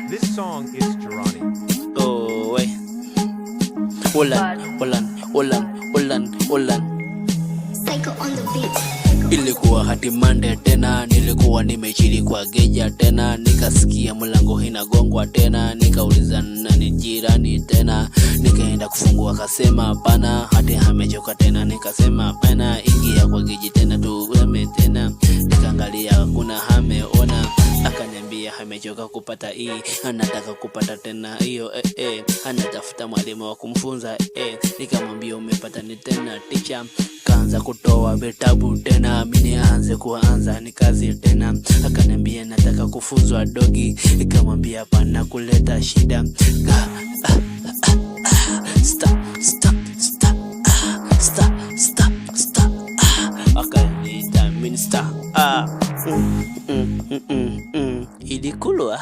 This song is Jirani. Oh, wait. Olan. Psycho on the beat. Ilikuwa hatimande tena, nilikuwa nimechili kwa geja tena, nikasikia mlango inagongwa tena, nikauliza nani jirani tena, nikaenda kufungua akasema hapana, hati amechoka tena, nikasema hapana, ingia kwa geji tena tuweme tena, nikaangalia kuna hameona, akaniambia amechoka kupata hii, anataka kupata tena hiyo anatafuta mwalimu wa kumfunza nikamwambia umepata ni tena teacher, kaanza kutoa vitabu tena, mimi aanze kuanza ni kazi tena, akaniambia nataka kufunzwa dogi, nikamwambia hapana kuleta shida, stop akaniita minister ilikulwa.